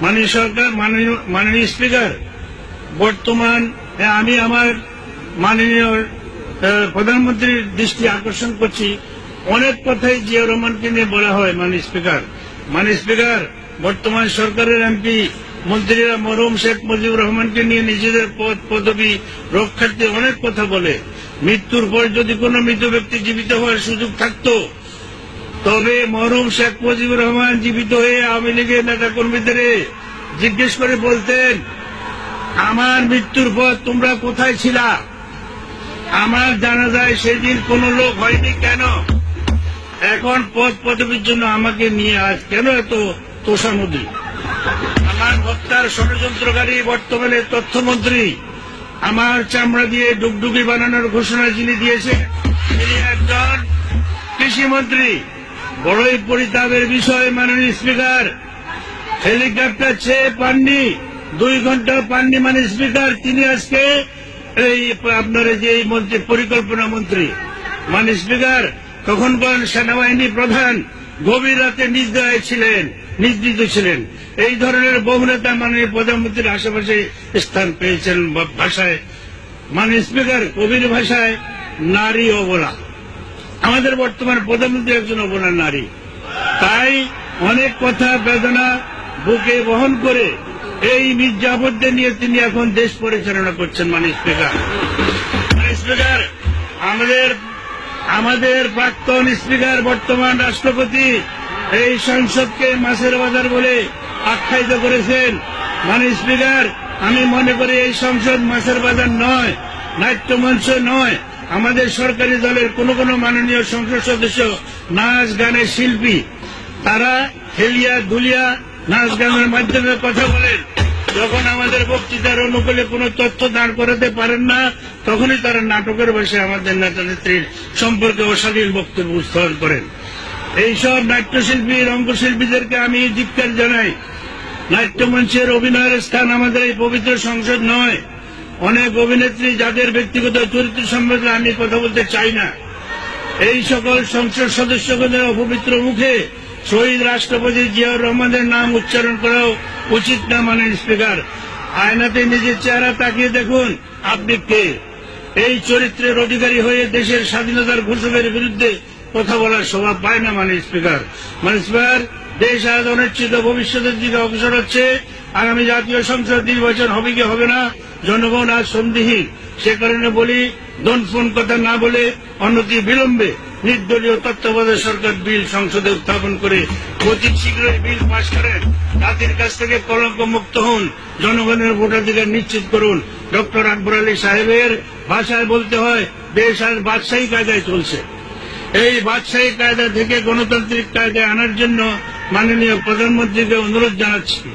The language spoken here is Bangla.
মাননীয় সরকার, মাননীয় স্পিকার, বর্তমান আমি আমার মাননীয় প্রধানমন্ত্রীর দৃষ্টি আকর্ষণ করছি। অনেক কথাই জিয়াউর রহমানকে নিয়ে বলা হয়। মাননীয় স্পিকার, বর্তমান সরকারের এমপি মন্ত্রীরা মরহুম শেখ মুজিবুর রহমানকে নিয়ে নিজেদের পদ পদবি রক্ষার্থে অনেক কথা বলে। মৃত্যুর পর যদি কোনো মৃত ব্যক্তি জীবিত হওয়ার সুযোগ থাকত, তবে মরহুম শেখ মুজিবুর রহমান জীবিত হয়ে আওয়ামী লীগের নেতা কর্মীদের জিজ্ঞেস করে বলতেন, আমার মৃত্যুর পর তোমরা কোথায় ছিলা? আমার জানা যায় সেদিন কোন লোক হয়নি কেন? এখন পদ পদবীর জন্য আমাকে নিয়ে আজ কেন এত তোষামোদী? আমার হত্যার ষড়যন্ত্রকারী বর্তমানে তথ্যমন্ত্রী, আমার চামড়া দিয়ে ডুগডুগি বানানোর ঘোষণা যিনি দিয়েছেন তিনি একজন কৃষিমন্ত্রী। বড়ই পরিতাপের বিষয় মাননীয় স্পিকার, হেলিকপ্টার চেয়ে পাননি, 2 ঘন্টা পাননি মাননীয় স্পিকার। তিনি আজকে এই আপনার যে মন্ত্রী, পরিকল্পনা মন্ত্রী। মাননীয় স্পিকার, তখনকার সেনাবাহিনী প্রধান গভীর রাতে নিদ্রিত ছিলেন। এই ধরনের বহু নেতা মাননীয় প্রধানমন্ত্রীর আশেপাশে স্থান পেয়েছেন। ভাষায় মাননীয় স্পিকার, কবির ভাষায় নারী অবলা। আমাদের বর্তমান প্রধানমন্ত্রী একজন অবলা নারী। তাই অনেক কথা বেদনা বুকে বহন করে এই মির্জাফরদের নিয়ে তিনি এখন দেশ পরিচালনা করছেন। মাননীয় স্পিকার, আমাদের প্রাক্তন স্পিকার বর্তমান রাষ্ট্রপতি এই সংসদকে মাছের বাজার বলে আখ্যায়িত করেছেন। মাননীয় স্পিকার, আমি মনে করি এই সংসদ মাছের বাজার নয়, নাট্যমঞ্চ নয়। আমাদের সরকারি দলের কোন মাননীয় সংসদ সদস্য নাচ গানের শিল্পী, তারা হেলিয়া দুলিয়া নাচ গানের মাধ্যমে কথা বলেন। যখন আমাদের বক্তৃতার অনুকূলে কোনো তথ্য দাঁড় করাতে পারেন না, তখনই তারা নাটকের ভাষায় আমাদের নেতা নেত্রীর সম্পর্কে অশালীন বক্তব্য উত্থাপন করেন। এইসব নাট্যশিল্পী, রঙ্গশিল্পীদেরকে আমি ধিক্কার জানাই। নাট্যমঞ্চের অভিনয়ের স্থান আমাদের এই পবিত্র সংসদ নয়। অনেক অভিনেত্রী যাদের ব্যক্তিগত চরিত্র সম্পর্কে আমি কথা বলতে চাই না, এই সকল সংসদ সদস্যদের অপবিত্র মুখে শহীদ রাষ্ট্রপতি জিয়াউর রহমানের নাম উচ্চারণ করাও উচিত না। মাননীয় স্পিকার, আয়নাতে নিজের চেহারা তাকিয়ে দেখুন আপনি কে। এই চরিত্রের অধিকারী হয়ে দেশের স্বাধীনতার ঘোষকের বিরুদ্ধে কথা বলার স্বভাব পায় না। মাননীয় স্পিকার, দেশ আজ অনিশ্চিত ভবিষ্যতের দিকে অগ্রসর হচ্ছে। আগামী জাতীয় সংসদ নির্বাচন হবে কি হবে না, জনগণ আজ সন্দিহীন। সে কারণে বলি, দনফোন কথা না বলে অনতি বিলম্বে নির্দলীয় তত্ত্বাবধায়ক সরকার বিল সংসদে উত্থাপন করে অতি শীঘ্রই বিল পাশ করেন। জাতির কাছ থেকে কলঙ্ক মুক্ত হন, জনগণের ভোটাধিকার নিশ্চিত করুন। ডক্টর আকবর আলী সাহেবের ভাষায় বলতে হয়, দেশ আজ বাদশাহী কায়দায় চলছে। এই বাদশাহী কায়দা থেকে গণতান্ত্রিক কায়দায় আনার জন্য মাননীয় প্রধানমন্ত্রীকে অনুরোধ জানাচ্ছি।